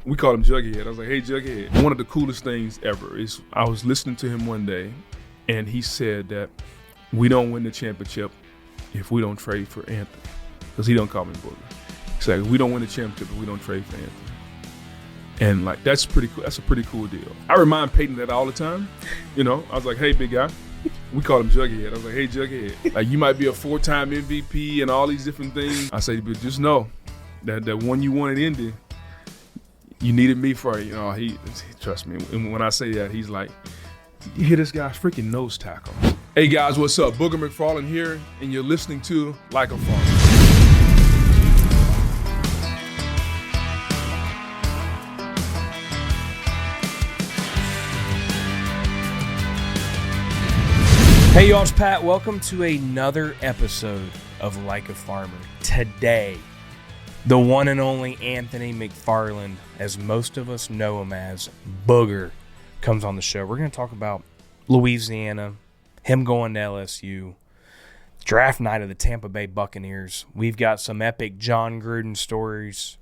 We called him Jughead. I was like, hey, Jughead. One of the coolest things ever is I was listening to him one day, and he said that we don't win the championship if we don't trade for Anthony, because he don't call me Booger. He's like, we don't win the championship if we don't trade for Anthony. And like, that's pretty cool. That's a pretty cool deal. I remind Peyton that all the time. You know, I was like, hey, big guy. We call him Jughead. I was like, hey, Jughead. Like, you might be a 4-time MVP and all these different things. I say, but just know that one you won in Indy, you needed me for it. You know, he trust me. And when I say that, he's like, you hear this guy freaking nose tackle. Hey guys, what's up? Booger McFarland here, and you're listening to Like a Farmer. Hey y'all, it's Pat. Welcome to another episode of Like a Farmer. Today, the one and only Anthony McFarland, as most of us know him as, Booger, comes on the show. We're going to talk about Louisiana, him going to LSU, draft night of the Tampa Bay Buccaneers. We've got some epic Jon Gruden stories.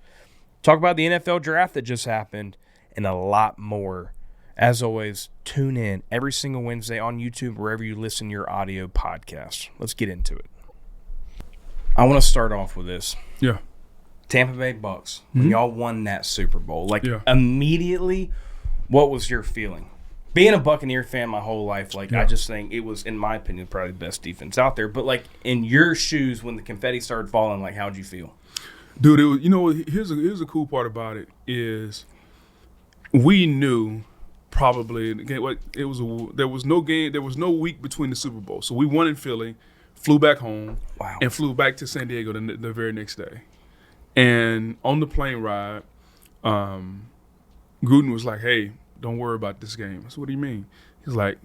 Talk about the NFL draft that just happened, and a lot more. As always, tune in every single Wednesday on YouTube, wherever you listen to your audio podcast. Let's get into it. I want to start off with this. Yeah. Tampa Bay Bucs, when y'all won that Super Bowl, immediately, what was your feeling? Being a Buccaneer fan my whole life, I just think it was, in my opinion, probably the best defense out there. But, in your shoes, when the confetti started falling, how'd you feel? Dude, here's a cool part about it is we knew probably there was no week between the Super Bowl. So we won in Philly, flew back home, and flew back to San Diego the very next day. And on the plane ride, Gruden was like, hey, don't worry about this game. I said, what do you mean? He's like,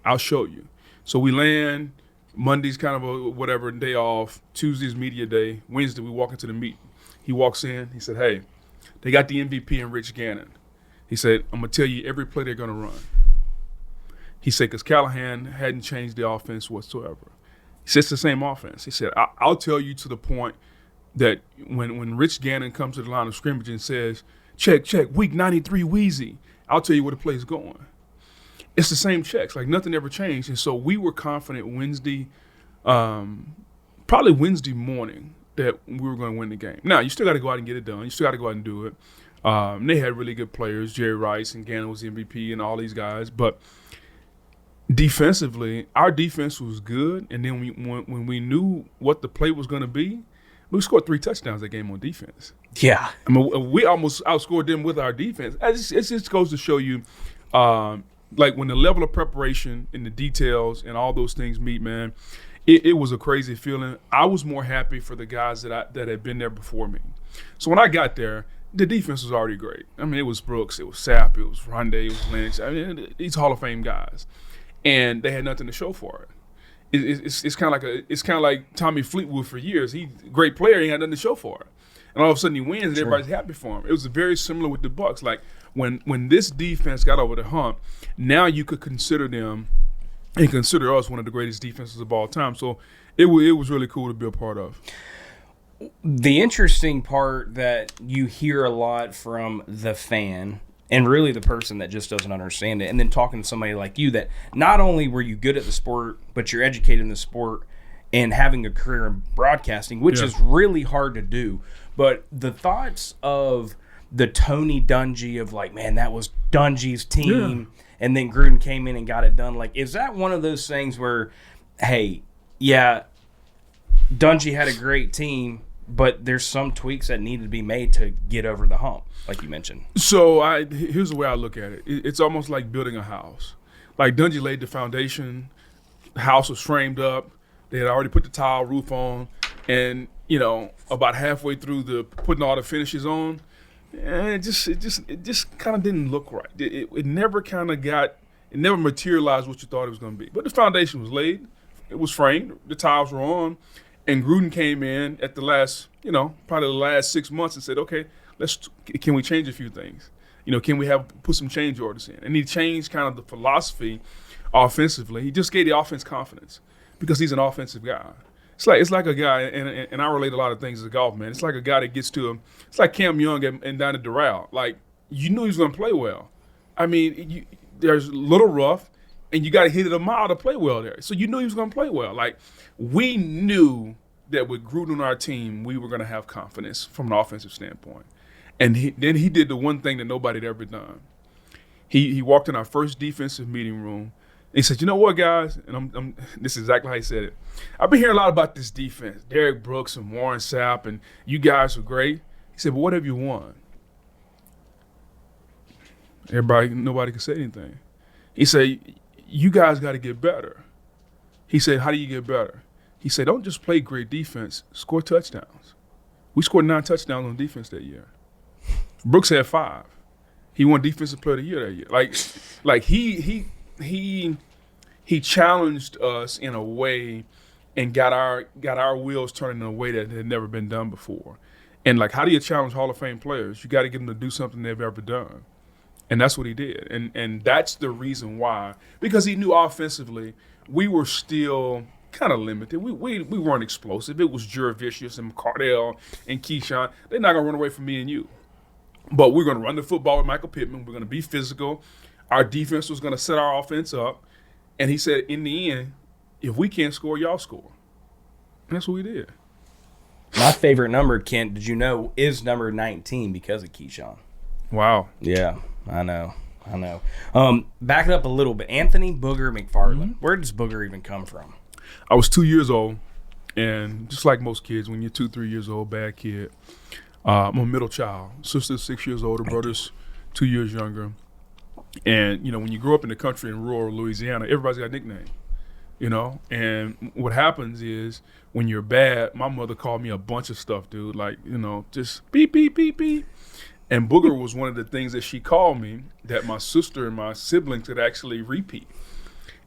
I'll show you. So we land, Monday's kind of a whatever day off, Tuesday's media day, Wednesday we walk into the meet. He walks in, he said, hey, they got the MVP in Rich Gannon. He said, I'm going to tell you every play they're going to run. He said, because Callahan hadn't changed the offense whatsoever. He said, it's the same offense. He said, I'll tell you to the point that when Rich Gannon comes to the line of scrimmage and says, check, week 93 Wheezy, I'll tell you where the play's going. It's the same checks. Nothing ever changed. And so we were confident Wednesday, probably Wednesday morning, that we were going to win the game. Now, you still got to go out and get it done. You still got to go out and do it. They had really good players. Jerry Rice and Gannon was the MVP and all these guys. But defensively, our defense was good. And then when we knew what the play was going to be, we scored 3 touchdowns that game on defense. Yeah. I mean, we almost outscored them with our defense. It just goes to show you, when the level of preparation and the details and all those things meet, man, it was a crazy feeling. I was more happy for the guys that had been there before me. So when I got there, the defense was already great. I mean, it was Brooks, it was Sapp, it was Rondé, it was Lynch. I mean, these Hall of Fame guys, and they had nothing to show for it. It's kind of like Tommy Fleetwood for years. He's a great player, he had nothing to show for it, and all of a sudden he wins, and everybody's happy for him. It was very similar with the Bucs. When this defense got over the hump, now you could consider them and consider us one of the greatest defenses of all time. So it was really cool to be a part of. The interesting part that you hear a lot from the fan and really the person that just doesn't understand it, and then talking to somebody like you that not only were you good at the sport, but you're educated in the sport and having a career in broadcasting, which is really hard to do. But the thoughts of the Tony Dungy of man, that was Dungy's team, and then Gruden came in and got it done. Is that one of those things where, hey, yeah, Dungy had a great team, but there's some tweaks that need to be made to get over the hump, like you mentioned? So here's the way I look at it. It's almost like building a house. Dungy laid the foundation, the house was framed up, they had already put the tile roof on, and about halfway through the putting all the finishes on, it just kind of didn't look right. It never it never materialized what you thought it was going to be. But the foundation was laid, it was framed, the tiles were on. And Gruden came in at the last, probably the last 6 months and said, okay, can we change a few things? Can we put some change orders in? And he changed kind of the philosophy offensively. He just gave the offense confidence because he's an offensive guy. It's like a guy, and I relate a lot of things to golf, man. It's like a guy that gets to it's like Cam Young and down at Doral. you knew he was going to play well. I mean, there's a little rough, and you got to hit it a mile to play well there. So you knew he was going to play well. Like, we knew that with Gruden on our team, we were going to have confidence from an offensive standpoint. And then he did the one thing that nobody had ever done. He walked in our first defensive meeting room. And he said, "You know what, guys?" And this is exactly how he said it. "I've been hearing a lot about this defense, Derek Brooks and Warren Sapp, and you guys are great." He said, "But what have you won?" Nobody could say anything. He said, "You guys got to get better." He said, "How do you get better?" He said, "Don't just play great defense, score touchdowns." We scored 9 touchdowns on defense that year. Brooks had 5. He won Defensive Player of the Year that year. Like he challenged us in a way and got our wheels turning in a way that had never been done before. And like, how do you challenge Hall of Fame players? You got to get them to do something they've ever done. And that's what he did. And that's the reason why. Because he knew offensively we were still kind of limited. We weren't explosive. It was Jurevicius and Cardell and Keyshawn. They're not going to run away from me and you. But we're going to run the football with Michael Pittman. We're going to be physical. Our defense was going to set our offense up. And he said, in the end, if we can't score, y'all score. And that's what we did. My favorite number, Kent, did you know, is number 19 because of Keyshawn. Wow. Yeah, I know. Back it up a little bit. Anthony Booger McFarland. Mm-hmm. Where does Booger even come from? I was 2 years old. And just like most kids, when you're 2-3 years old, bad kid. I'm a middle child. Sister's 6 years older, brother's 2 years younger. And, when you grow up in the country in rural Louisiana, everybody's got a nickname, And what happens is when you're bad, my mother called me a bunch of stuff, dude. Like, just beep, beep, beep, beep. And Booger was one of the things that she called me that my sister and my siblings could actually repeat.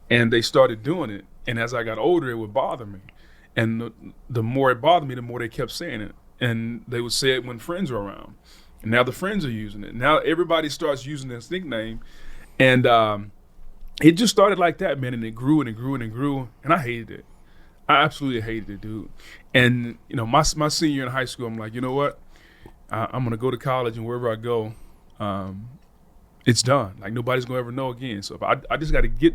And they started doing it. And as I got older, it would bother me. And the more it bothered me, the more they kept saying it. And they would say it when friends were around. And now the friends are using it. Now everybody starts using this nickname. And it just started like that, man. And it grew and it grew and it grew. And I hated it. I absolutely hated it, dude. And, my senior year in high school, I'm like, you know what? I'm going to go to college, and wherever I go, it's done. Like, nobody's going to ever know again. So I just got to get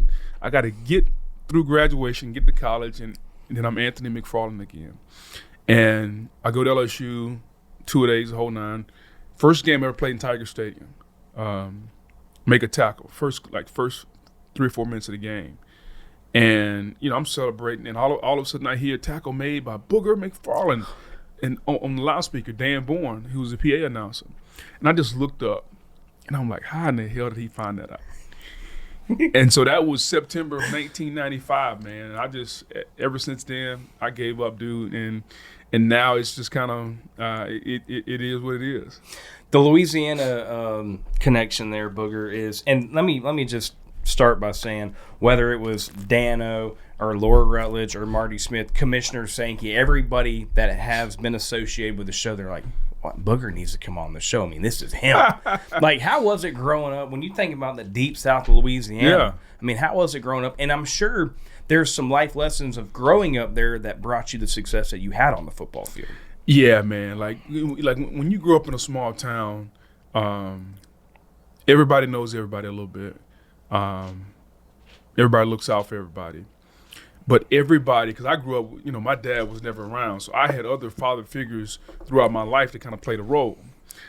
through graduation, get to college, and then I'm Anthony McFarland again. And I go to LSU, 2 days, the whole 9. First game I ever played in Tiger Stadium. Make a tackle. First 3 or 4 minutes of the game. And, I'm celebrating. And all of a sudden I hear a tackle made by Booger McFarland. And on the loudspeaker, Dan Bourne, who was a PA announcer. And I just looked up. And I'm like, how in the hell did he find that out? And so that was September of 1995, man. And I just, ever since then, I gave up, dude. And now it's just kind of, it is what it is. The Louisiana connection there, Booger, is, and let me just start by saying, whether it was Dano or Laura Rutledge or Marty Smith, Commissioner Sankey, everybody that has been associated with the show, they're like, Booger needs to come on the show. I mean, this is him. Like, how was it growing up? When you think about the deep south of Louisiana, yeah. I mean, how was it growing up? And I'm sure there's some life lessons of growing up there that brought you the success that you had on the football field. Yeah, man. Like when you grow up in a small town, everybody knows everybody a little bit. Everybody looks out for everybody. But everybody, because I grew up, my dad was never around, so I had other father figures throughout my life that kind of played a role.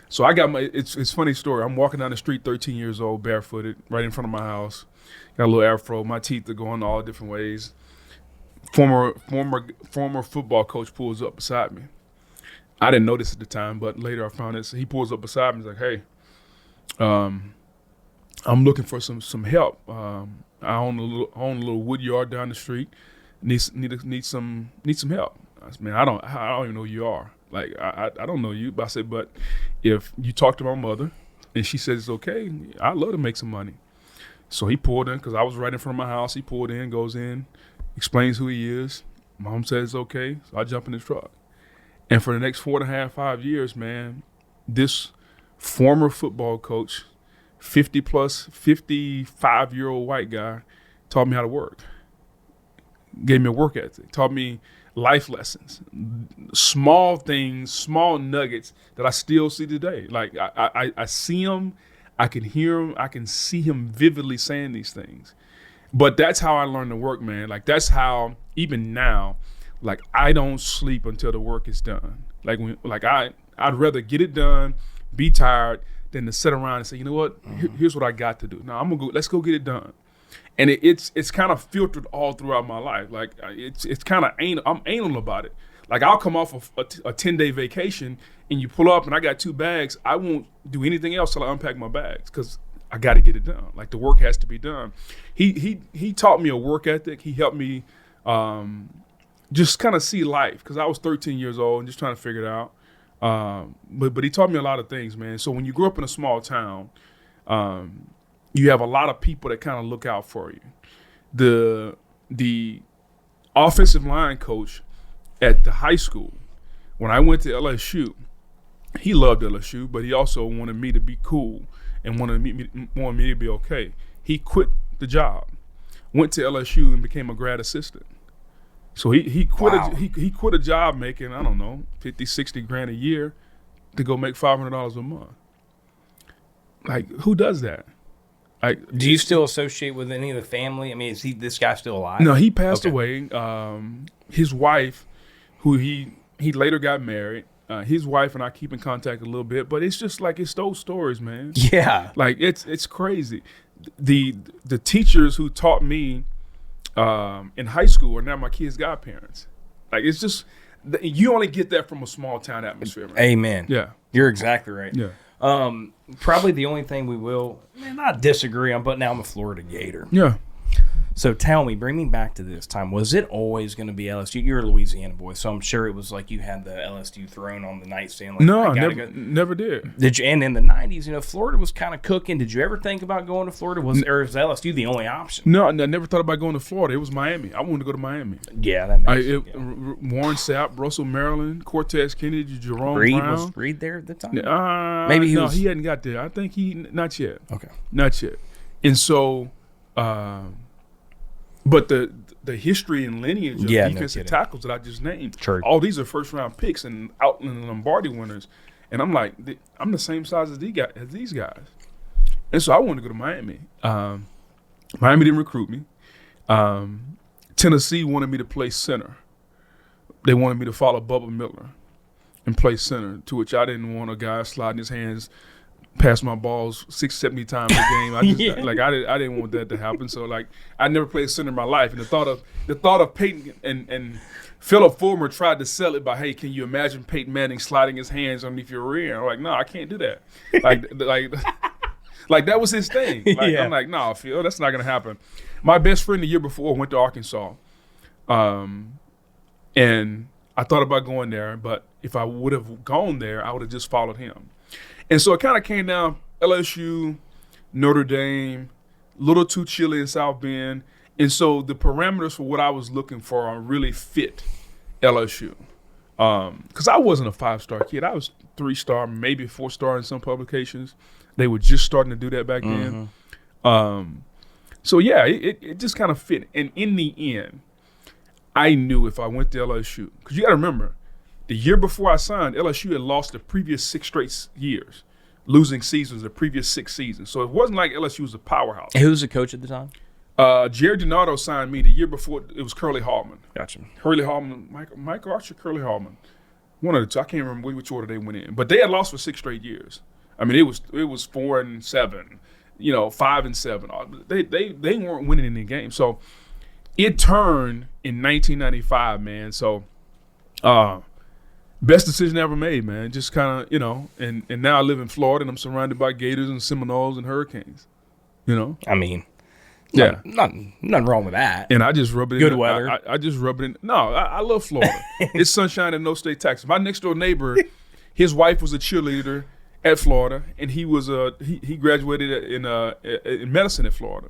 So I got it's a funny story. I'm walking down the street, 13 years old, barefooted, right in front of my house. Got a little afro. My teeth are going all different ways. Former football coach pulls up beside me. I didn't notice at the time, but later I found this. He pulls up beside me. He's like, "Hey, I'm looking for some help. I own a little wood yard down the street. Need some help." I said, "Man, I don't even know who you are. Like, I don't know you." But I said, "But if you talk to my mother and she says it's okay, I'd love to make some money." So he pulled in, because I was right in front of my house. He pulled in, goes in, explains who he is. Mom says it's okay, so I jump in his truck. And for the next 4.5, 5 years, man, this former football coach, 55-year-old white guy, taught me how to work. Gave me a work ethic. Taught me life lessons, small things, small nuggets that I still see today. Like I see him, I can hear him, I can see him vividly saying these things. But that's how I learned to work, man. Like that's how even now, like I don't sleep until the work is done. I'd rather get it done, be tired, than to sit around and say, you know what, here's what I got to do. No, I'm gonna go. Let's go get it done. And it's kind of filtered all throughout my life. Like it's kind of I'm anal about it. Like I'll come off of a 10-day vacation and you pull up and I got 2 bags. I won't do anything else till I unpack my bags because I got to get it done. Like the work has to be done. He taught me a work ethic. He helped me just kind of see life because I was 13 years old and just trying to figure it out. But he taught me a lot of things, man. So when you grow up in a small town, you have a lot of people that kind of look out for you. The offensive line coach at the high school, when I went to LSU, he loved LSU, but he also wanted me to be cool and wanted me to be okay. He quit the job, went to LSU and became a grad assistant. So he quit he quit a job making, I don't know, 50, 60 grand a year to go make $500 a month. Like, who does that? Like, do you still associate with any of the family? I mean, is this guy still alive? No, he passed away. His wife, who he later got married, his wife and I keep in contact a little bit, but it's just like it's those stories, man. Yeah. Like it's crazy. The teachers who taught me in high school are now my kids' godparents. Like it's just you only get that from a small town atmosphere, man. Amen. Yeah. You're exactly right. Yeah. Probably the only thing we will not disagree on, but now I'm a Florida Gator. Yeah. So tell me, bring me back to this time. Was it always going to be LSU? You're a Louisiana boy, so I'm sure it was like you had the LSU throne on the nightstand. Like, no, never did. Did you? And in the 90s, Florida was kind of cooking. Did you ever think about going to Florida? Or was LSU the only option? No, I never thought about going to Florida. It was Miami. I wanted to go to Miami. Yeah, that makes sense. Warren Sapp, Russell Maryland, Cortez Kennedy, Jerome Brown. Was Reed there at the time? Maybe he hadn't got there. I think not yet. Okay. Not yet. And so but the history and lineage of defensive tackles that I just named, all these are first-round picks and Outland Lombardi winners. And I'm like, I'm the same size as these guys. And so I wanted to go to Miami. Miami didn't recruit me. Tennessee wanted me to play center. They wanted me to follow Bubba Miller and play center, to which I didn't want a guy sliding his hands past my balls 670 times a game. I didn't want that to happen. So like I never played center in my life. And the thought of Peyton and Philip Fulmer tried to sell it by, hey, can you imagine Peyton Manning sliding his hands underneath your rear? I'm like, no, I can't do that. Like that was his thing. I'm like, no, Phil, that's not gonna happen. My best friend the year before went to Arkansas. And I thought about going there, but if I would have gone there, I would have just followed him. And so it kind of came down LSU, Notre Dame, a little too chilly in South Bend. And so the parameters for what I was looking for really fit LSU. Because I wasn't a 5-star kid. I was 3-star, maybe 4-star in some publications. They were just starting to do that back then. So, yeah, it just kind of fit. And in the end, I knew if I went to LSU, because you got to remember, the year before I signed, LSU had lost the previous 6 straight years, losing seasons the previous 6 seasons. So it wasn't like LSU was a powerhouse. Who was the coach at the time? Jerry Donato signed me the year before. It was Curly Hallman. Gotcha. Curly Hallman, Mike Archer, Curly Hallman. One of the two. I can't remember which order they went in. But they had lost for 6 straight years. I mean, it was 4-7, 5-7. They weren't winning any games. So it turned in 1995, man. So best decision I ever made, man. Just kind of, and now I live in Florida and I'm surrounded by Gators and Seminoles and Hurricanes, I mean, yeah. Nothing wrong with that. And I just rub it in. Good weather. I just rub it in. No, I love Florida. It's sunshine and no state taxes. My next door neighbor, his wife was a cheerleader at Florida, and he was he graduated in medicine at Florida.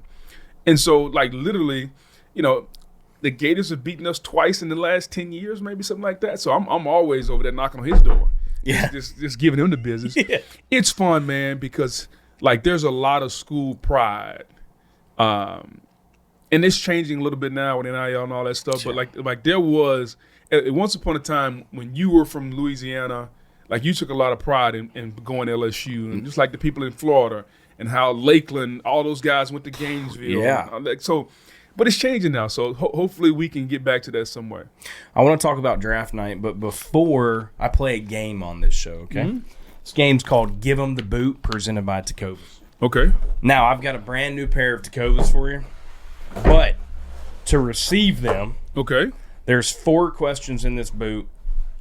And so, like, literally, the Gators have beaten us twice in the last 10 years, maybe something like that. So I'm always over there knocking on his door. Yeah. Just giving him the business. Yeah. It's fun, man, because, like, there's a lot of school pride. And it's changing a little bit now with NIL and all that stuff. Sure. But like there was once upon a time when you were from Louisiana, like you took a lot of pride in going to LSU, and just like the people in Florida and how Lakeland, all those guys went to Gainesville. Yeah. But it's changing now, so hopefully we can get back to that somewhere. I want to talk about draft night, but before I play a game on this show, okay? Mm-hmm. This game's called Give 'em the Boot, presented by TECOVAS. Okay. Now, I've got a brand new pair of TECOVAS for you, but to receive them, Okay. there's 4 questions in this boot.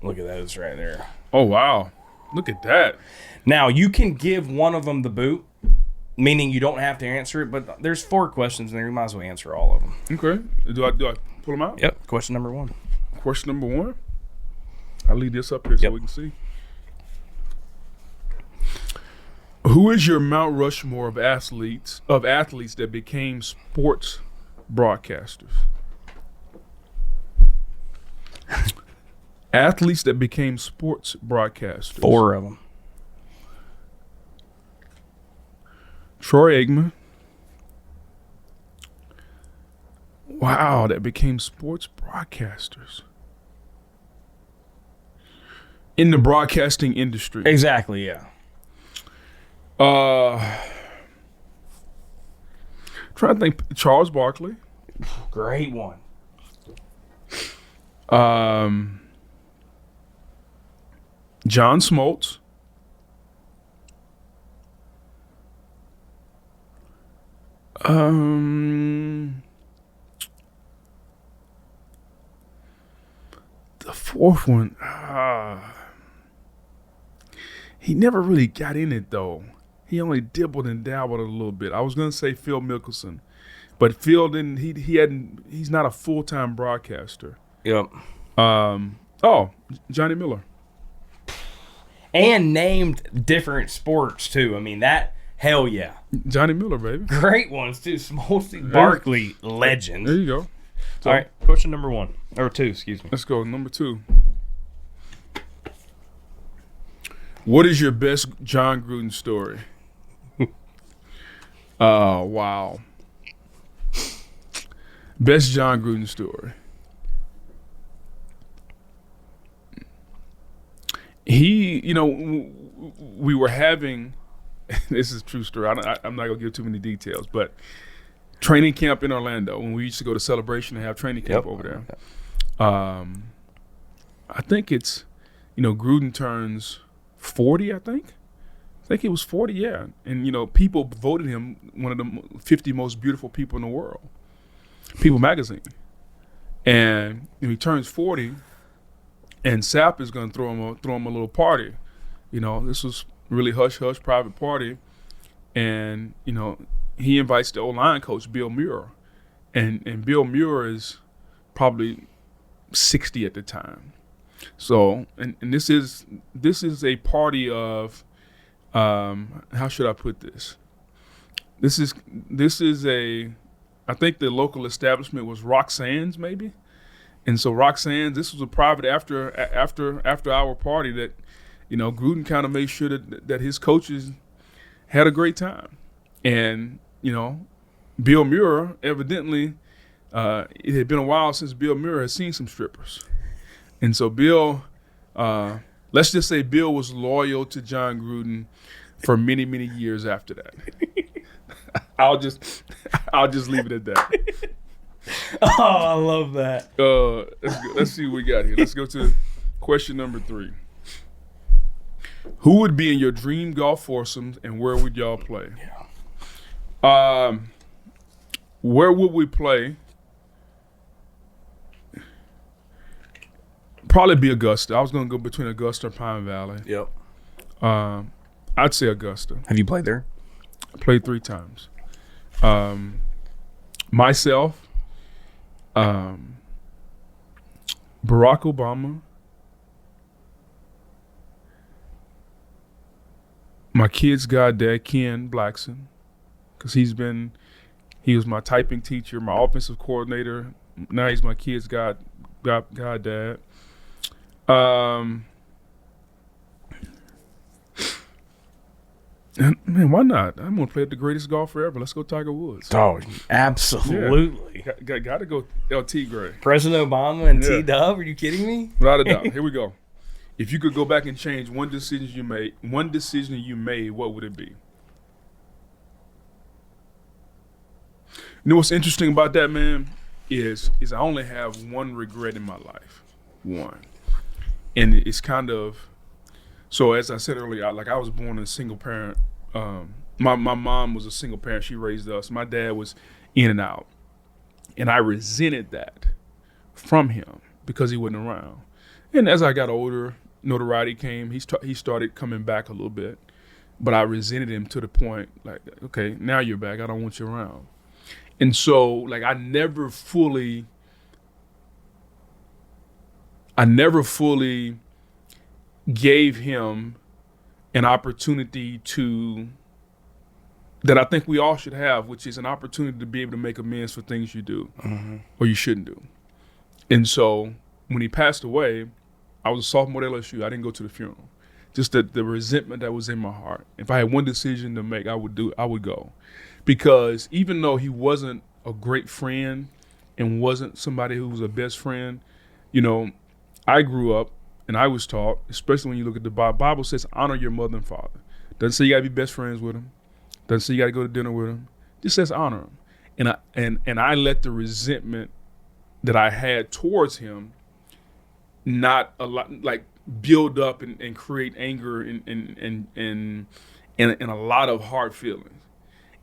Look at those right there. Oh, wow. Look at that. Now, you can give one of them the boot, meaning you don't have to answer it, but there's 4 questions in there. You might as well answer all of them. Okay. Do I pull them out? Yep. Question number 1. Question number 1. I'll leave this up here so we can see. Who is your Mount Rushmore of athletes that became sports broadcasters? Athletes that became sports broadcasters. 4 of them. Troy Aikman. Wow, that became sports broadcasters. In the broadcasting industry. Exactly, yeah. Trying to think. Charles Barkley. Great one. John Smoltz. The 4th one. He never really got in it though. He only dibbled and dabbled a little bit. I was gonna say Phil Mickelson, but Phil didn't. He's not a full-time broadcaster. Yep. Johnny Miller. And named different sports too. I mean that. Hell yeah. Johnny Miller, baby. Great ones too. Smoltz, Barkley, legend. There you go. So, all right. Question number 1 or 2. Excuse me. Let's go. Number 2. What is your best Jon Gruden story? Wow. Best Jon Gruden story. We were having, this is a true story. I'm not going to give too many details, but training camp in Orlando, when we used to go to Celebration and have training camp over there. I think it's, Gruden turns 40, I think he was 40, yeah. And, people voted him one of the 50 most beautiful people in the world, People magazine. And he turns 40, and Sap is going to throw him a little party. This was really hush-hush private party. And, he invites the O-line coach, Bill Muir. And Bill Muir is probably 60 at the time. So, and this is a party of, how should I put this? This is I think the local establishment was Roxanne's maybe. And so Roxanne's, this was a private after hour party that, Gruden kind of made sure that his coaches had a great time. And, Bill Muir, evidently, it had been a while since Bill Muir had seen some strippers. And so Bill, let's just say Bill was loyal to Jon Gruden for many, many years after that. I'll just leave it at that. Oh, I love that. Let's see what we got here. Let's go to question number 3. Who would be in your dream golf foursomes and where would y'all play? Yeah. Where would we play? Probably be Augusta. I was going to go between Augusta and Pine Valley. Yep. I'd say Augusta. Have you played there? I played 3 times. Myself, Barack Obama, my kid's goddad, Ken Blackson, because he was my typing teacher, my offensive coordinator. Now he's my kid's goddad. And, man, why not? I'm gonna play the greatest golfer ever. Let's go, Tiger Woods. Oh, absolutely. Yeah. Got to go, LT Gray. President Obama and T-Dub. Are you kidding me? Without a doubt. Here we go. If you could go back and change one decision you made, what would it be? You know what's interesting about that, man, is I only have one regret in my life. One. And it's kind of, so as I said earlier, I was born in a single parent. My mom was a single parent. She raised us. My dad was in and out. And I resented that from him because he wasn't around. And as I got older, notoriety came. He started coming back a little bit. But I resented him to the point, like, okay, now you're back. I don't want you around. And so, like, I never fully gave him an opportunity that I think we all should have, which is an opportunity to be able to make amends for things you do or you shouldn't do. And so when he passed away, I was a sophomore at LSU. I didn't go to the funeral. Just the resentment that was in my heart. If I had one decision to make, I would go. Because even though he wasn't a great friend and wasn't somebody who was a best friend, you know, I grew up and I was taught, especially when you look at the Bible says honor your mother and father. Doesn't say you got to be best friends with them. Doesn't say you got to go to dinner with them. Just says honor them. And I let the resentment that I had towards him not a lot, like, build up and create anger and a lot of hard feelings.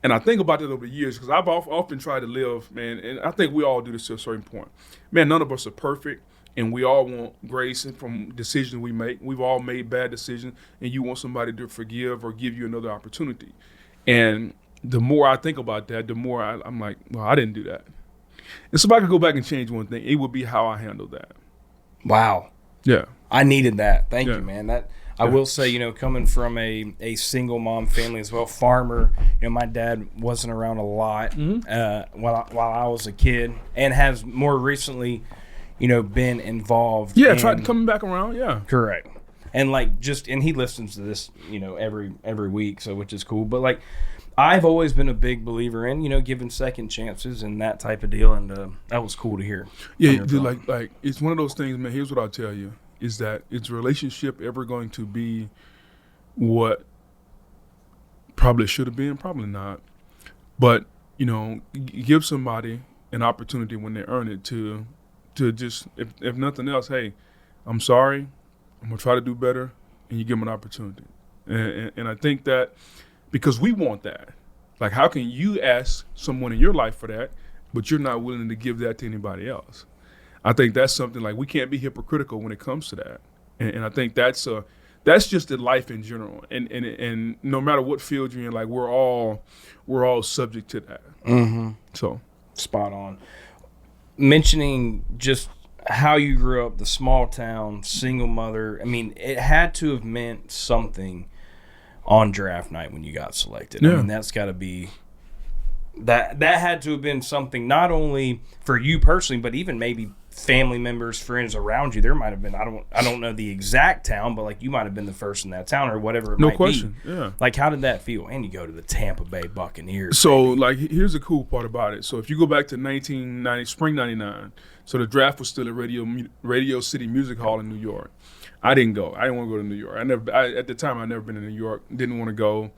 And I think about that over the years because I've often tried to live, man, and I think we all do this to a certain point. Man, none of us are perfect, and we all want grace from decisions we make. We've all made bad decisions, and you want somebody to forgive or give you another opportunity. And the more I think about that, the more I'm like, well, I didn't do that. And so if I could go back and change one thing, it would be how I handled that. Wow. Yeah. I needed that. Thank you, man. I will say, you know, coming from a single mom family as well, farmer, you know, my dad wasn't around a lot while I was a kid and has more recently, you know, been involved. Yeah, tried coming back around, yeah. Correct. And and he listens to this, you know, every week, so which is cool. But like, I've always been a big believer in, you know, giving second chances and that type of deal, and that was cool to hear. Yeah, dude, like it's one of those things, man. Here's what I'll tell you: is that is a relationship ever going to be what probably should have been? Probably not. But you know, give somebody an opportunity when they earn it to just, if nothing else, hey, I'm sorry, I'm gonna try to do better, and you give them an opportunity. And I think that. Because we want that. Like, how can you ask someone in your life for that, but you're not willing to give that to anybody else? I think that's something, like, we can't be hypocritical when it comes to that. And I think that's just the life in general. And no matter what field you're in, like, we're all subject to that. Mm-hmm. So spot on. Mentioning just how you grew up, the small town, single mother. I mean, it had to have meant something on draft night when you got selected. Yeah. I mean, that's got to be that had to have been something not only for you personally, but even maybe family members, friends around you. There might have been, I don't know the exact town, but like you might have been the first in that town or whatever it might be. No question. Yeah. Like, how did that feel? And you go to the Tampa Bay Buccaneers. So, like, here's the cool part about it. So, if you go back to 1990, spring 99, so the draft was still at Radio City Music Hall in New York. I didn't go. I didn't want to go to New York. At the time, I'd never been to New York. Didn't want to go.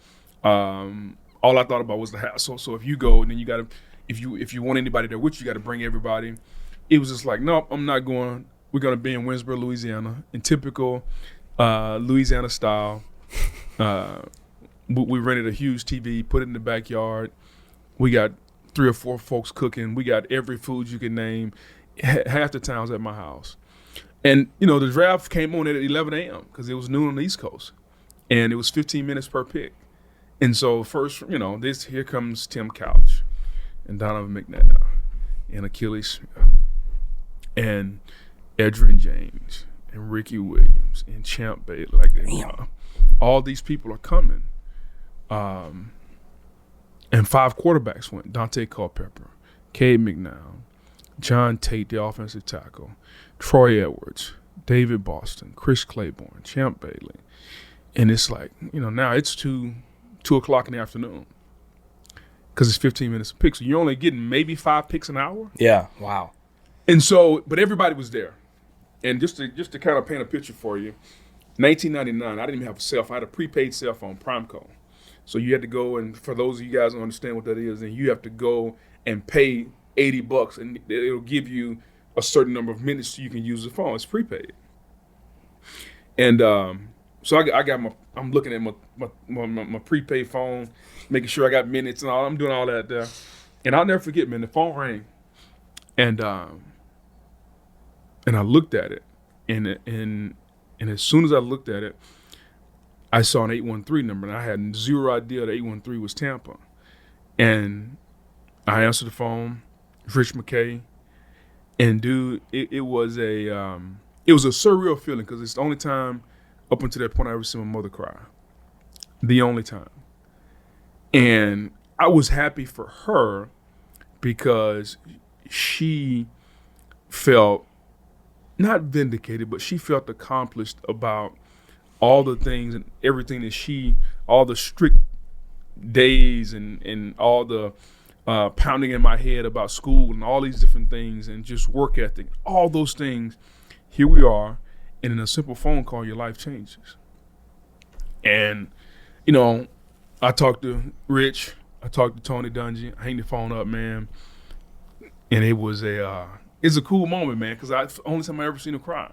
All I thought about was the hassle. So if you go, and then you got to, if you want anybody there with you, got to bring everybody. It was just like, nope, I'm not going. We're going to be in Winsboro, Louisiana, in typical Louisiana style. We rented a huge TV, put it in the backyard. We got 3 or 4 folks cooking. We got every food you can name. Half the town's at my house. And, you know, the draft came on at 11 a.m. because it was noon on the East Coast. And it was 15 minutes per pick. And so first, you know, here comes Tim Couch and Donovan McNabb and Achilles Smith and Edgerrin James and Ricky Williams and Champ Bailey. Like, all these people are coming. And 5 quarterbacks went. Dante Culpepper, Cade McNown, John Tate, the offensive tackle, Troy Edwards, David Boston, Chris Claiborne, Champ Bailey. And it's like, you know, now it's two 2 o'clock in the afternoon because it's 15 minutes a pick. So you're only getting maybe 5 picks an hour. Yeah. Wow. And so, but everybody was there. And just to kind of paint a picture for you, 1999, I didn't even have a cell phone. I had a prepaid cell phone, Primeco. So you had to go, and for those of you guys who understand what that is, then you have to go and pay $80, and it'll give you a certain number of minutes so you can use the phone. It's prepaid. And so I'm looking at my prepaid phone, making sure I got minutes and all. I'm doing all that there. And I'll never forget, man, the phone rang. And I looked at it, and as soon as I looked at it, I saw an 813 number, and I had zero idea that 813 was Tampa. And I answered the phone, Rich McKay, and dude, it was a surreal feeling because it's the only time up until that point I ever seen my mother cry. The only time. And I was happy for her because she felt not vindicated, but she felt accomplished about all the things and everything that all the strict days and all the pounding in my head about school and all these different things and just work ethic, all those things. Here we are, and in a simple phone call, your life changes. And, I talked to Rich, I talked to Tony Dungy, I hang the phone up, man, and it was it's a cool moment, man, because the only time I ever seen him cry.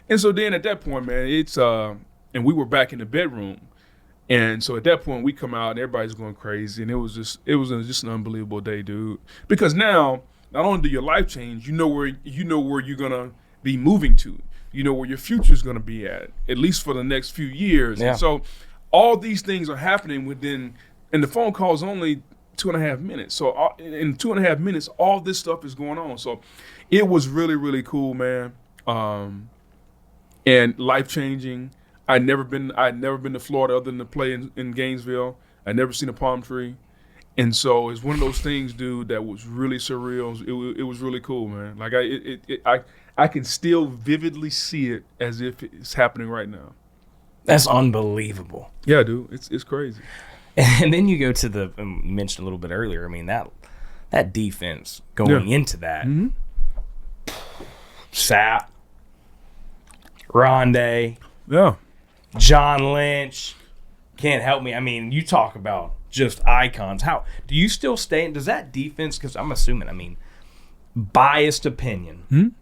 And so then at that point, man, it's and we were back in the bedroom. And so at that point we come out and everybody's going crazy, and it was just an unbelievable day, dude. Because now not only do your life change, you know where you're gonna be moving to. You know where your future is gonna be at least for the next few years. Yeah. And so all these things are happening and the phone call is only 2.5 minutes. So in 2.5 minutes, all this stuff is going on. So it was really, really cool, man. And life changing. I'd never been to Florida other than to play in Gainesville. I'd never seen a palm tree. And so it's one of those things, dude, that was really surreal. It was really cool, man. Like I can still vividly see it as if it's happening right now. That's unbelievable. Yeah, dude, it's crazy. And then you go to you mentioned a little bit earlier. I mean that defense going into that, Sapp, Rondé, John Lynch, can't help me. I mean, you talk about just icons. How do you still stay? Does that defense? Because I'm assuming. Biased opinion.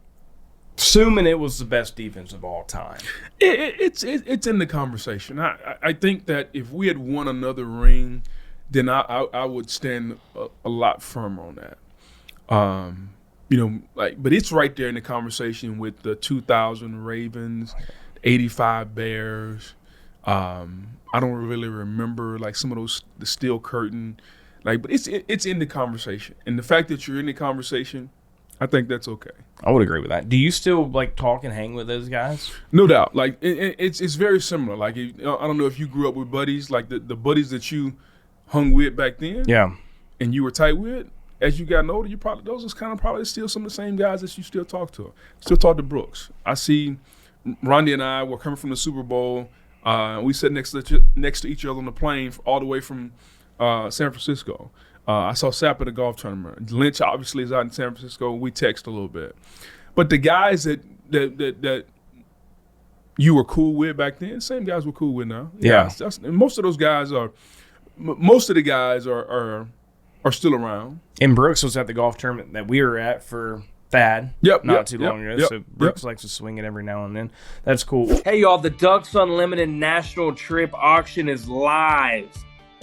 Assuming it was the best defense of all time. It's in the conversation. I think that if we had won another ring, then I would stand a lot firmer on that. But it's right there in the conversation with the 2000 Ravens, 85 Bears. I don't really remember some of the steel curtain, but it's in the conversation. And the fact that you're in the conversation, I think that's okay. I would agree with that. Do you still talk and hang with those guys? No doubt. It's very similar. I don't know if you grew up with buddies, the buddies that you hung with back then. Yeah. And you were tight with. As you got older, those are probably still some of the same guys that you still talk to. Still talk to Brooks. I see Rondy and I were coming from the Super Bowl. We sat next to each other on the plane all the way from San Francisco. I saw Sapp at a golf tournament. Lynch obviously is out in San Francisco. We text a little bit. But the guys that you were cool with back then, same guys we're cool with now. Yeah. Most of the guys are still around. And Brooks was at the golf tournament that we were at for Thad not too long ago. So Brooks likes to swing it every now and then. That's cool. Hey, y'all, the Ducks Unlimited National Trip Auction is live.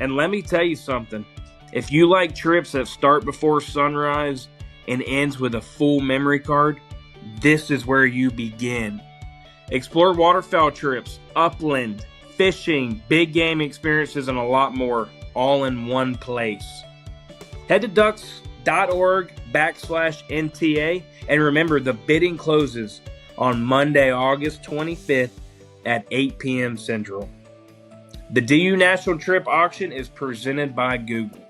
And let me tell you something. If you like trips that start before sunrise and ends with a full memory card, this is where you begin. Explore waterfowl trips, upland, fishing, big game experiences, and a lot more, all in one place. Head to ducks.org/NTA, and remember, the bidding closes on Monday, August 25th at 8 p.m. Central. The DU National Trip Auction is presented by Google.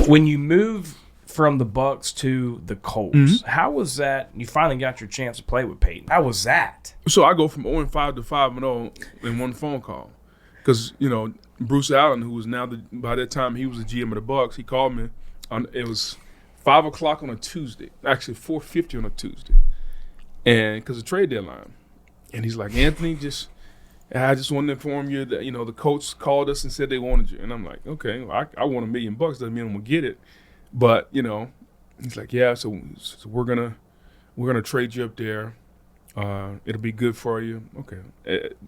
When you move from the Bucs to the Colts, how was that? You finally got your chance to play with Peyton. How was that? So I go from 0-5 to 5-0 in one phone call. Because, Bruce Allen, who was by that time he was the GM of the Bucs, he called me. It was 5 o'clock on a Tuesday, actually 4:50 on a Tuesday, and because of the trade deadline, and he's like, Anthony, I just wanted to inform you that the Colts called us and said they wanted you, and I'm like, okay, well, I want $1 million. Doesn't mean I'm gonna get it, but he's like, yeah, so we're gonna trade you up there. It'll be good for you. Okay.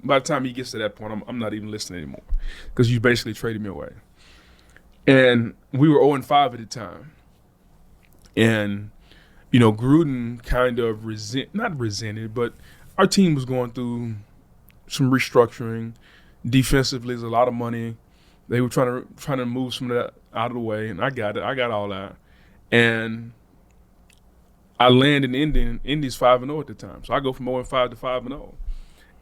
By the time he gets to that point, I'm not even listening anymore because you basically traded me away. And we were 0-5 at the time. And, Gruden kind of not resented, but our team was going through some restructuring. Defensively, there's a lot of money. They were trying to move some of that out of the way, and I got it. I got all that. And I land in Indy's 5-0 at the time. So I go from 0-5 to 5-0.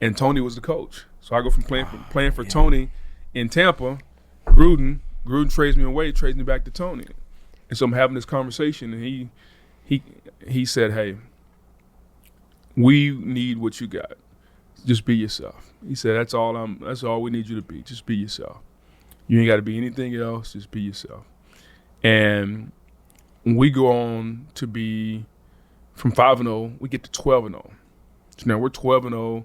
And Tony was the coach. So I go from playing for Tony in Tampa, Gruden trades me away, trades me back to Tony. And so I'm having this conversation, and he said, hey, we need what you got. Just be yourself. He said, that's all we need you to be. Just be yourself. You ain't got to be anything else. Just be yourself. And we go on to be from 5-0, we get to 12-0. So now we're 12-0,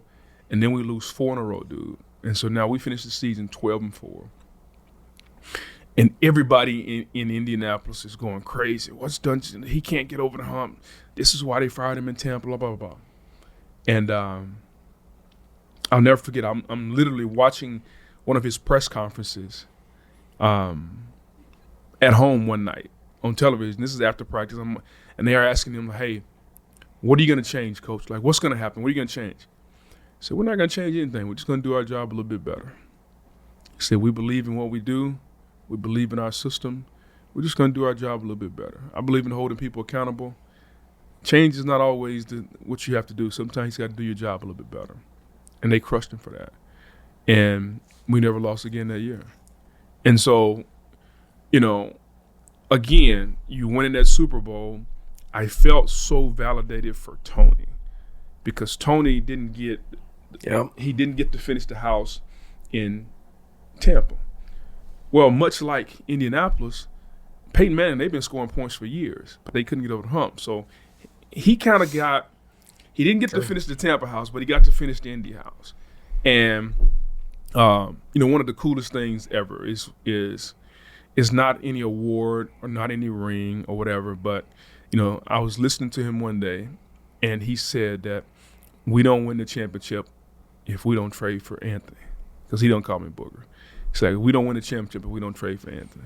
and then we lose 4 in a row, dude. And so now we finish the season 12-4. And everybody in Indianapolis is going crazy. What's Dungy? He can't get over the hump. This is why they fired him in Tampa, blah, blah, blah. And I'll never forget, I'm literally watching one of his press conferences at home one night on television. This is after practice. And they are asking him, hey, what are you going to change, Coach? Like, what's going to happen? What are you going to change? He said, we're not going to change anything. We're just going to do our job a little bit better. He said, we believe in what we do. We believe in our system. We're just going to do our job a little bit better. I believe in holding people accountable. Change is not always what you have to do. Sometimes you got to do your job a little bit better. And they crushed him for that. And we never lost again that year. And so, again, you winning that Super Bowl, I felt so validated for Tony because Tony didn't get to finish the house in Tampa. Well, much like Indianapolis, Peyton Manning, they've been scoring points for years, but they couldn't get over the hump. So he kind of he didn't get to finish the Tampa house, but he got to finish the Indy house. And, one of the coolest things ever is not any award or not any ring or whatever, but I was listening to him one day, and he said that we don't win the championship if we don't trade for Anthony, because he don't call me Booger. He's like, we don't win the championship if we don't trade for Anthony.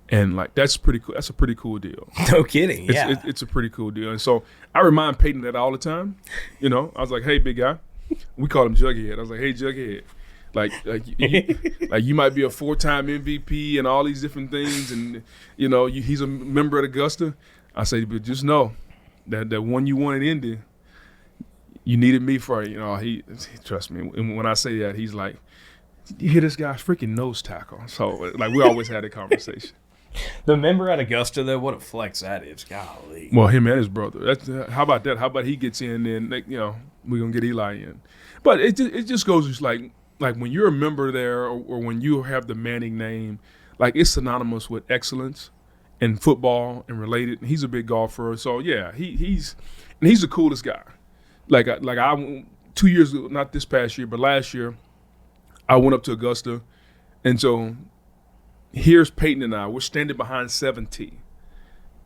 And, like, that's pretty cool. That's a pretty cool deal. No kidding, yeah. It's a pretty cool deal. And so I remind Peyton that all the time. I was like, hey, big guy. We call him Jughead. I was like, hey, Jughead. Like you might be a 4-time MVP and all these different things, and he's a member at Augusta. I say, but just know that when you won in Indy, you needed me for it. He trust me. And when I say that, he's like, you hear this guy freaking nose tackle. So like we always had a conversation. The member at Augusta, though, what a flex that is. Golly. Well, him and his brother. How about that? How about he gets in, and we're gonna get Eli in. But it just goes just like when you're a member there, or when you have the Manning name, like it's synonymous with excellence in football and related. He's a big golfer, so yeah, he's the coolest guy. Like I 2 years ago, not this past year, but last year, I went up to Augusta, and so here's Peyton and I. We're standing behind 7T,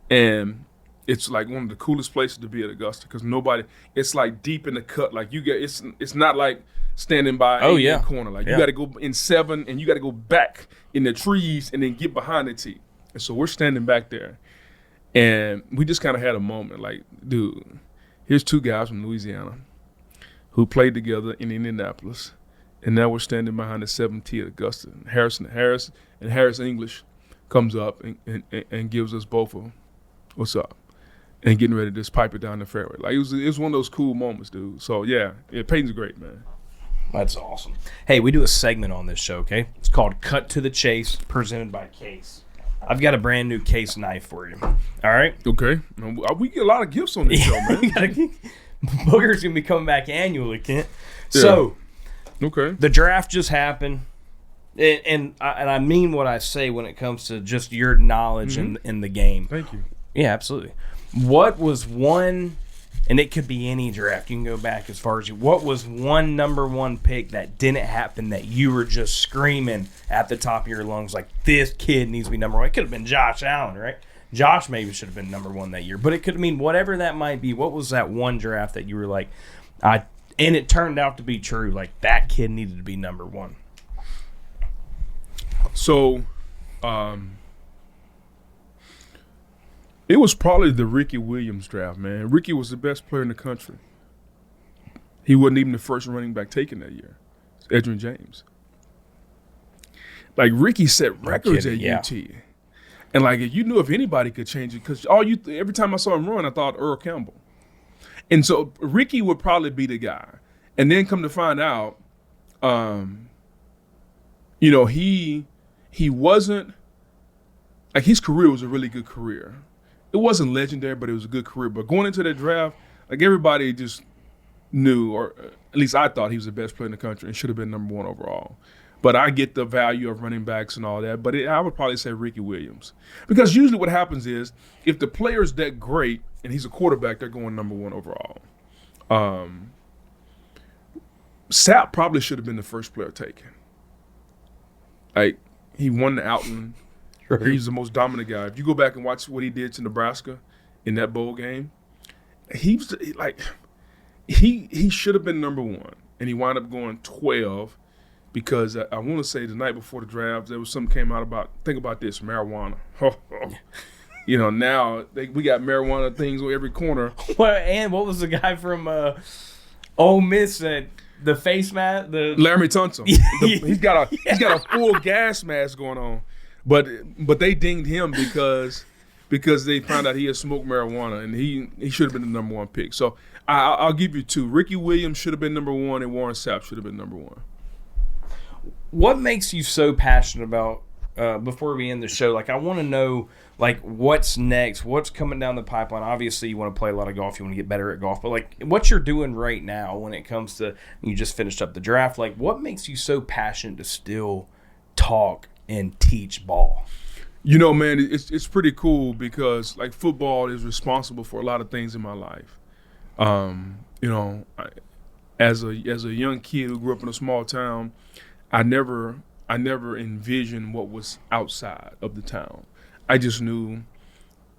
and it's like one of the coolest places to be at Augusta because it's like deep in the cut. Like it's not like standing by in the corner. Like you got to go in 7, and you got to go back in the trees and then get behind the tee. And so we're standing back there, and we just kind of had a moment. Like, dude, here's 2 guys from Louisiana who played together in Indianapolis, and now we're standing behind the 7T at Augusta. And Harris English comes up and gives us both a what's up, and getting ready to just pipe it down the fairway. Like it was one of those cool moments, dude. So yeah, Peyton's great, man. That's awesome. Hey, we do a segment on this show, okay? It's called Cut to the Chase, presented by Case. I've got a brand new Case knife for you. All right? Okay. We get a lot of gifts on this show, man. Booger's going to be coming back annually, Kent. Yeah. So, okay. The draft just happened. And I mean what I say when it comes to just your knowledge in the game. Thank you. Yeah, absolutely. What was one, and it could be any draft, you can go back as far as you, what was one number one pick that didn't happen that you were just screaming at the top of your lungs like, this kid needs to be number one? It could have been Josh Allen, right? Josh maybe should have been number one that year. But it could mean whatever that might be. What was that one draft that you were like, and it turned out to be true, like that kid needed to be number one? So, it was probably the Ricky Williams draft, man. Ricky was the best player in the country. He wasn't even the first running back taken that year. It's Edgerrin James. Like, Ricky set records at UT. And, like, you knew if anybody could change it, because every time I saw him run, I thought Earl Campbell. And so Ricky would probably be the guy. And then come to find out, he wasn't – like, his career was a really good career. It wasn't legendary, but it was a good career. But going into that draft, like, everybody just knew, or at least I thought he was the best player in the country and should have been number one overall. But I get the value of running backs and all that. But I would probably say Ricky Williams. Because usually what happens is if the player's that great and he's a quarterback, they're going number one overall. Sapp probably should have been the first player taken. Like, he won the Outland. He's the most dominant guy. If you go back and watch what he did to Nebraska in that bowl game, he should have been number one. And he wound up going 12 because I want to say the night before the draft, there was something came out about, think about this, marijuana. Now we got marijuana things on every corner. Well, and what was the guy from Ole Miss that the face mask? Laramie Tunsil. He's got a full gas mask going on. But they dinged him because they found out he had smoked marijuana, and he should have been the number one pick. So I'll give you two. Ricky Williams should have been number one, and Warren Sapp should have been number one. What makes you so passionate about, before we end the show, like I want to know, like, what's next? What's coming down the pipeline? Obviously, you want to play a lot of golf. You want to get better at golf. But, like, what you're doing right now when it comes to, you just finished up the draft, like, what makes you so passionate to still talk and teach ball? Man, it's pretty cool because, like, football is responsible for a lot of things in my life. As a young kid who grew up in a small town, I never envisioned what was outside of the town. I just knew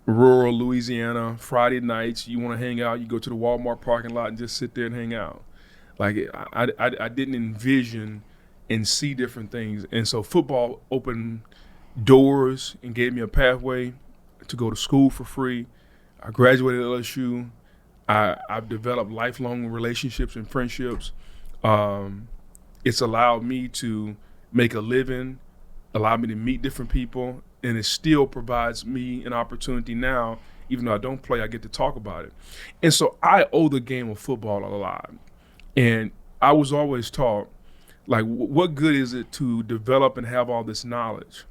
rural Louisiana, Friday nights, you want to hang out, you go to the Walmart parking lot and just sit there and hang out. Like, I didn't envision and see different things. And so football opened doors and gave me a pathway to go to school for free. I graduated at LSU. I've developed lifelong relationships and friendships. It's allowed me to make a living, allowed me to meet different people, and it still provides me an opportunity now, even though I don't play, I get to talk about it. And so I owe the game of football a lot. And I was always taught, like, what good is it to develop and have all this knowledge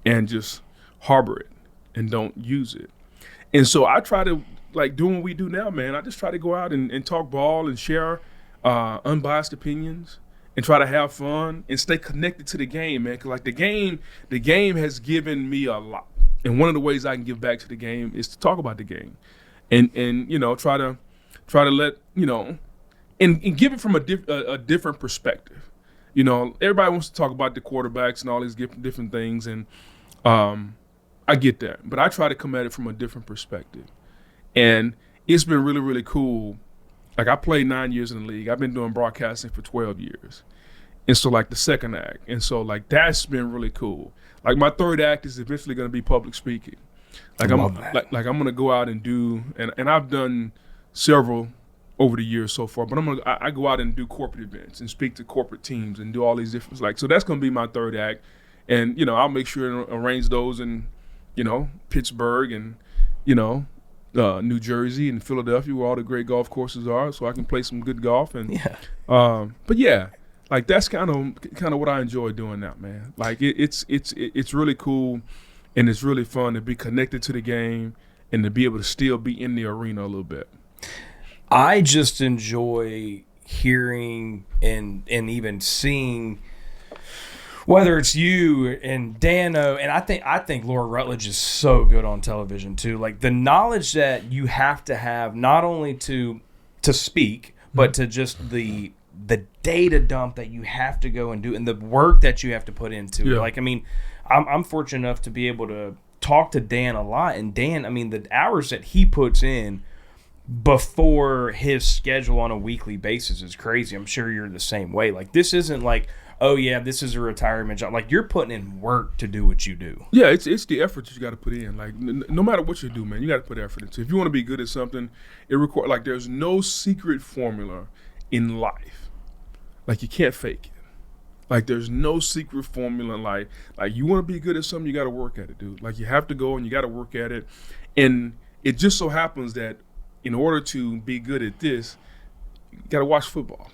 and just harbor it and don't use it? And so I try to, like, doing what we do now, man, I just try to go out and talk ball and share unbiased opinions and try to have fun and stay connected to the game, man. Because, like, the game has given me a lot. And one of the ways I can give back to the game is to talk about the game and try to let, and give it from a different perspective. Everybody wants to talk about the quarterbacks and all these different things, and I get that. But I try to come at it from a different perspective. And it's been really, really cool. Like, I played 9 years in the league. I've been doing broadcasting for 12 years. And so, like, the second act. And so, like, that's been really cool. Like, my third act is eventually going to be public speaking. Like, I'm going to go out and do, and I've done several over the years so far, but I go out and do corporate events and speak to corporate teams and do all these different, like, so that's going to be my third act. And, I'll make sure and arrange those in, Pittsburgh and, New Jersey and Philadelphia, where all the great golf courses are, so I can play some good golf. And but yeah, like, that's kind of what I enjoy doing now, man. Like, it's really cool, and it's really fun to be connected to the game and to be able to still be in the arena a little bit. I just enjoy hearing and even seeing Whether it's you and Dano, and I think Laura Rutledge is so good on television too. Like the knowledge that you have to have not only to speak, but to just the data dump that you have to go and do, and the work that you have to put into it. Like, I mean, I'm fortunate enough to be able to talk to Dan a lot, and Dan, I mean, the hours that he puts in before his schedule on a weekly basis is crazy. I'm sure you're the same way. Like, this isn't like, oh yeah, this is a retirement job. Like, you're putting in work to do what you do. Yeah, it's the effort that you got to put in. Like, no matter what you do, man, you got to put effort into. If you want to be good at something, like there's no secret formula in life. Like, you can't fake it. Like, there's no secret formula in life. Like, you want to be good at something, you got to work at it, dude. Like, you have to go and you got to work at it. And it just so happens that in order to be good at this, you got to watch football.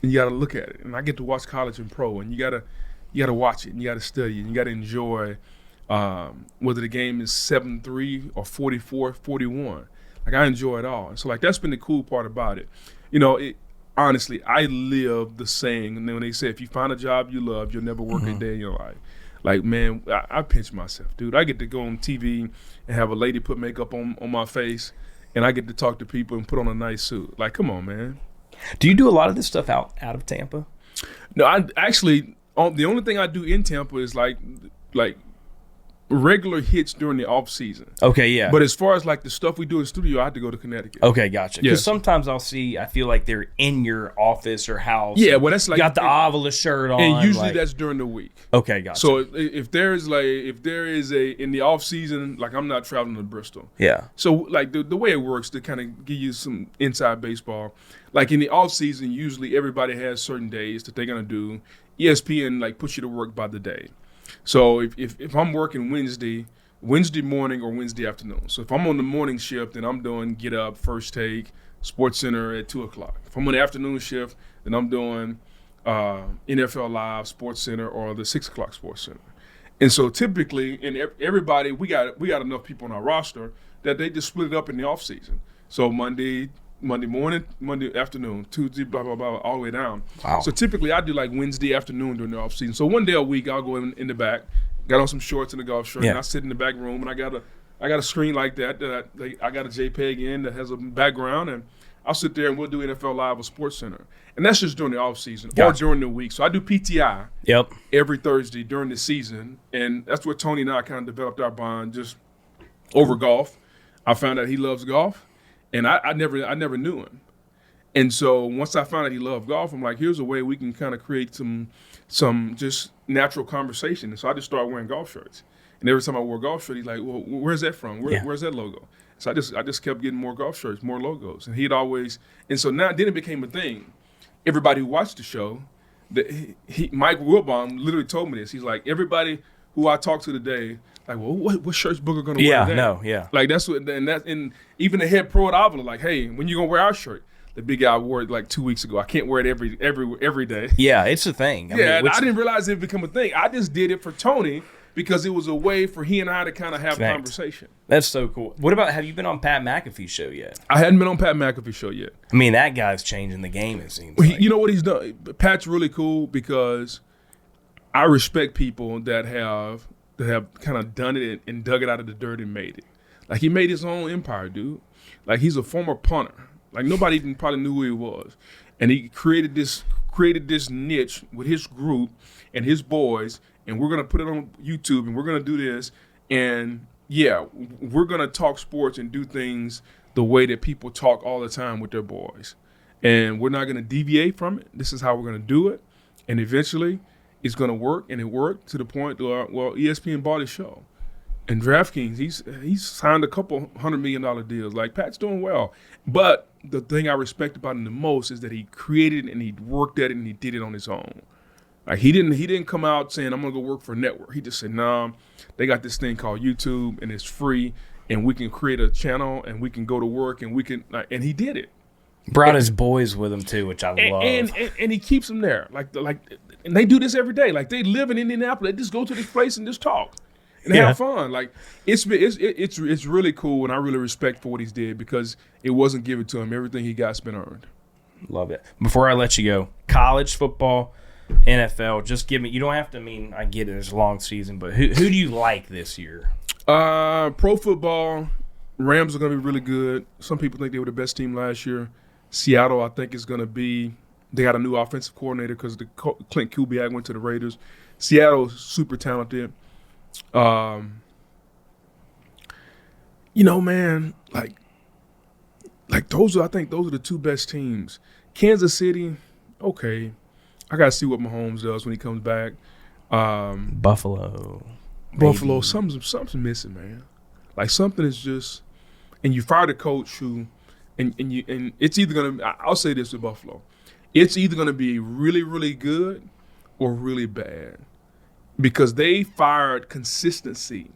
And you got to look at it. And I get to watch college and pro, and you got to watch it, and you got to study, and you got to enjoy whether the game is 7-3 or 44-41. Like, I enjoy it all. And so, like, that's been the cool part about it. You know, honestly, I live the saying, and then when they say, if you find a job you love, you'll never work a day in your life. Like, man, I pinch myself, dude. I get to go on TV and have a lady put makeup on my face, and I get to talk to people and put on a nice suit. Like, come on, man. Do you do a lot of this stuff out of Tampa? No, I actually, the only thing I do in Tampa is like regular hits during the off season. Okay, yeah. But as far as like the stuff we do in the studio, I have to go to Connecticut. Okay, gotcha. Because Yes. sometimes I feel like they're in your office or house. Yeah, well, that's like you got the Avila shirt on. and usually like, that's during the week. okay, gotcha. So if there is in the off season, like I'm not traveling to Bristol. yeah. So like the way it works to kind of give you some inside baseball, like in the off season, usually everybody has certain days that they're gonna do. ESPN like puts you to work by the day. So if I'm working Wednesday morning or Wednesday afternoon. So if I'm on the morning shift, then I'm doing Get Up, First Take, Sports Center at 2:00. If I'm on the afternoon shift, then I'm doing NFL Live, Sports Center, or the 6:00 Sports Center. And so typically, and everybody, we got enough people on our roster that they just split it up in the off season. So Monday morning, Monday afternoon, Tuesday, blah, blah, blah, all the way down. Wow. So typically I do like Wednesday afternoon during the off season. So one day a week I'll go in the back, got on some shorts and a golf shirt, and I sit in the back room, and I got a screen like that I got a JPEG in that has a background, and I'll sit there and we'll do NFL Live or Sports Center. And that's just during the off season or during the week. So I do PTI every Thursday during the season, and that's where Tony and I kind of developed our bond just over golf. I found out he loves golf. And I never knew him. And so once I found out he loved golf, I'm like, here's a way we can kind of create some just natural conversation. And so I just started wearing golf shirts. And every time I wore a golf shirt, he's like, well, where's that from? Where's that logo? So I just kept getting more golf shirts, more logos. And and so now then it became a thing. Everybody who watched the show, Mike Wilbon literally told me this. He's like, everybody who I talked to today, like, well, what shirt's Booger gonna wear today? Like that's what, and even the head pro at Avila, like, hey, when you gonna wear our shirt? The big guy wore it like 2 weeks ago. I can't wear it every day. Yeah, it's a thing. I didn't realize it become a thing. I just did it for Tony because it was a way for he and I to kind of have conversation. That's so cool. What about, have you been on Pat McAfee's show yet? I hadn't been on Pat McAfee's show yet. I mean, that guy's changing the game, it seems like. You know what he's done? Pat's really cool because I respect people that have kind of done it and dug it out of the dirt and made it. Like, he made his own empire, dude. Like, he's a former punter. Like, nobody even probably knew who he was. And he created this niche with his group and his boys, and we're going to put it on YouTube, and we're going to do this. And, yeah, we're going to talk sports and do things the way that people talk all the time with their boys. And we're not going to deviate from it. This is how we're going to do it. And eventually it's going to work, and it worked to the point where, well, ESPN bought his show. And DraftKings, he's signed a couple $100 million deals. Like, Pat's doing well. But the thing I respect about him the most is that he created it and he worked at it and he did it on his own. Like, he didn't come out saying, I'm going to go work for a network. He just said, nah, they got this thing called YouTube, and it's free, and we can create a channel, and we can go to work, and we can and he did it. Brought his boys with him too, which I love. And he keeps them there. And they do this every day. Like, they live in Indianapolis. They just go to this place and just talk and have fun. Like, it's really cool, and I really respect for what he's did because it wasn't given to him. Everything he got's been earned. Love it. Before I let you go, college football, NFL. Just give me. You don't have to. I mean, I get it. It's a long season, but who do you like this year? Pro football. Rams are going to be really good. Some people think they were the best team last year. Seattle, I think, is going to be. They got a new offensive coordinator because Clint Kubiak went to the Raiders. Seattle's super talented. Man, like those are. I think those are the two best teams. Kansas City, okay. I got to see what Mahomes does when he comes back. Buffalo, something's missing, man. Like something is just, and you fired a coach who, and it's either gonna. I'll say this with Buffalo, it's either gonna be really really good or really bad, because they fired consistency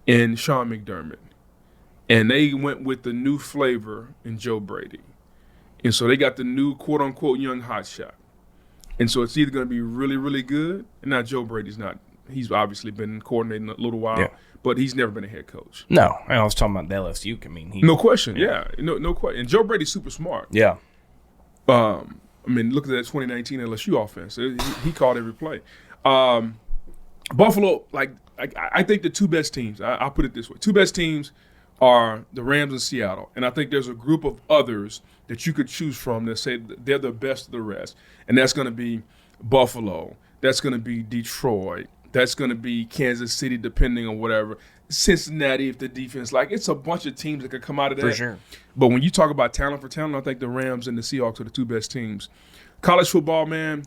in Sean McDermott, and they went with the new flavor in Joe Brady, and so they got the new quote unquote young hotshot. And so it's either going to be really, really good. And now Joe Brady's not. He's obviously been coordinating a little while, but he's never been a head coach. No, I was talking about the LSU. I mean, no question. Yeah, no question. And Joe Brady's super smart. Yeah. I mean, look at that 2019 LSU offense. He called every play. Buffalo, I think the two best teams. I'll put it this way: two best teams are the Rams and Seattle, and I think there's a group of others that you could choose from that say they're the best of the rest. And that's going to be Buffalo. That's going to be Detroit. That's going to be Kansas City, depending on whatever. Cincinnati, if the defense, it's a bunch of teams that could come out of that. For sure. But when you talk about talent for talent, I think the Rams and the Seahawks are the two best teams. College football, man,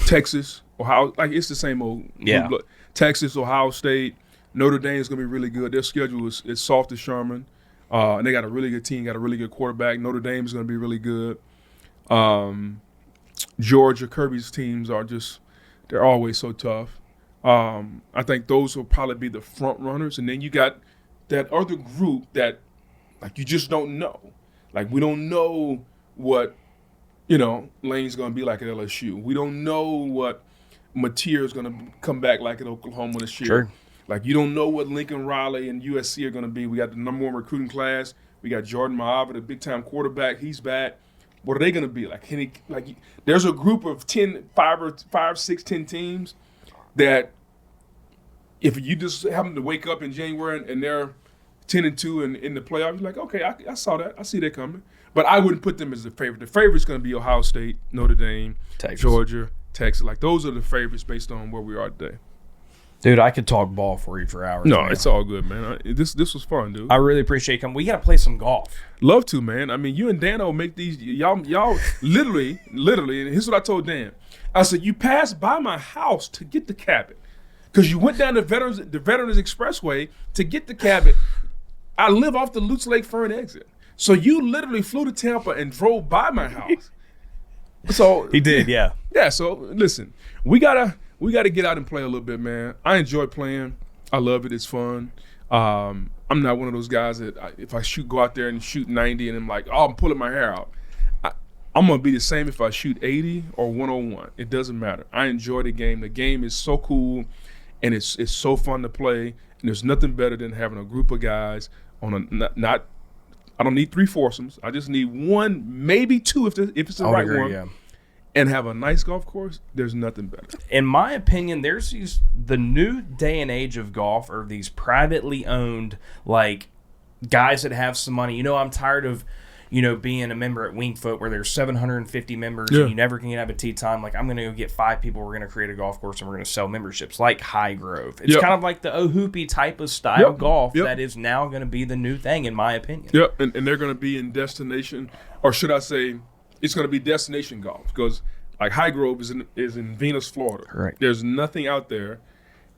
Texas, Ohio, it's the same old. Yeah. Texas, Ohio State, Notre Dame is going to be really good. Their schedule is soft as Sherman. And they got a really good team, got a really good quarterback. Notre Dame is going to be really good. Georgia, Kirby's teams they're always so tough. I think those will probably be the front runners. And then you got that other group that, you just don't know. We don't know what, Lane's going to be like at LSU. We don't know what Mateer is going to come back like at Oklahoma this year. Sure. You don't know what Lincoln Riley and USC are going to be. We got the number one recruiting class. We got Jordan Maava, the big-time quarterback. He's back. What are they going to be? There's a group of 5, 6, 10 teams that if you just happen to wake up in January and they're 10-2 and in the playoffs, you're like, okay, I saw that. I see that coming. But I wouldn't put them as the favorite. The favorite's going to be Ohio State, Notre Dame, Texas. Georgia, Texas. Those are the favorites based on where we are today. Dude, I could talk ball for you for hours. No, man. It's all good, man. This was fun, dude. I really appreciate you coming. We got to play some golf. Love to, man. I mean, you and Dano make these. Y'all literally, and here's what I told Dan. I said, you passed by my house to get the cabin because you went down the Veterans Expressway to get the cabin. I live off the Lutz Lake Fern exit. So you literally flew to Tampa and drove by my house. So he did, yeah. Yeah, so listen, we gotta get out and play a little bit, man. I enjoy playing. I love it. It's fun. I'm not one of those guys that if I go out there and shoot 90 and I'm like, oh, I'm pulling my hair out. I'm going to be the same if I shoot 80 or 101. It doesn't matter. I enjoy the game. The game is so cool, and it's so fun to play. And there's nothing better than having a group of guys on I don't need 3 foursomes. I just need 1, maybe 2 if it's the right one. Yeah. And have a nice golf course, there's nothing better. In my opinion, there's the new day and age of golf are these privately owned, guys that have some money. I'm tired of, being a member at Wingfoot where there's 750 members and you never can have a tee time. I'm going to go get 5 people. We're going to create a golf course and we're going to sell memberships like High Grove. It's kind of like the Ohoopee type of style golf that is now going to be the new thing, in my opinion. Yep, and they're going to be in destination, or should I say, it's going to be destination golf because High Grove is in Venus, Florida. Correct. There's nothing out there.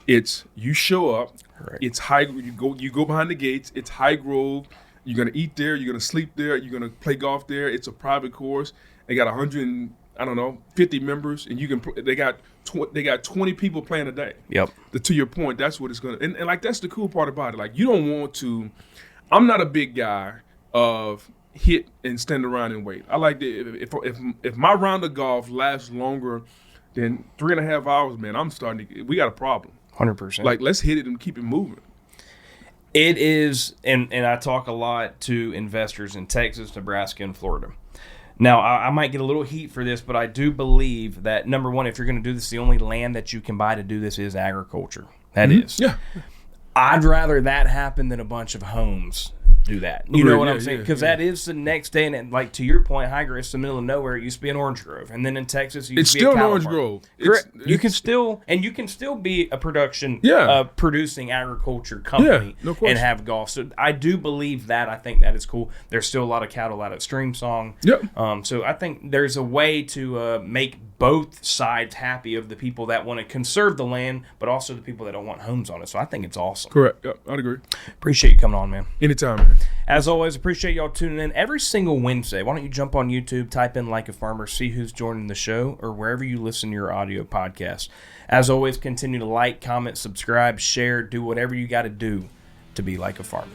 It's you show up. Correct. It's you go behind the gates. It's High Grove. You're going to eat there. You're going to sleep there. You're going to play golf there. It's a private course. They got 50 members, and you can. They got 20 people playing a day. Yep. To your point, that's what it's going to. And that's the cool part about it. You don't want to. I'm not a big guy of hit and stand around and wait. I like if my round of golf lasts longer than 3.5 hours, man, we got a problem. 100%. Let's hit it and keep it moving. It is, and I talk a lot to investors in Texas, Nebraska, and Florida. Now, I might get a little heat for this, but I do believe that, number one, if you're going to do this, the only land that you can buy to do this is agriculture. That is. Yeah. I'd rather that happen than a bunch of homes do that. You know what I'm saying? Because that is the next day. And like to your point, Higer, it's the middle of nowhere. It used to be an orange grove. And then in Texas, it used to be a still an cattle orange farm. grove. Correct. You can still be a producing agriculture company no question. and have golf. So I do believe that. I think that is cool. There's still a lot of cattle out at Stream Song. Yep. So I think there's a way to make both sides happy of the people that want to conserve the land, but also the people that don't want homes on it. So I think it's awesome. Correct. Yep. I'd agree. Appreciate you coming on, man. Anytime, man. As always, appreciate y'all tuning in every single Wednesday. Why don't you jump on YouTube, type in Like a Farmer, see who's joining the show, or wherever you listen to your audio podcast. As always, continue to like, comment, subscribe, share, do whatever you got to do to be like a farmer.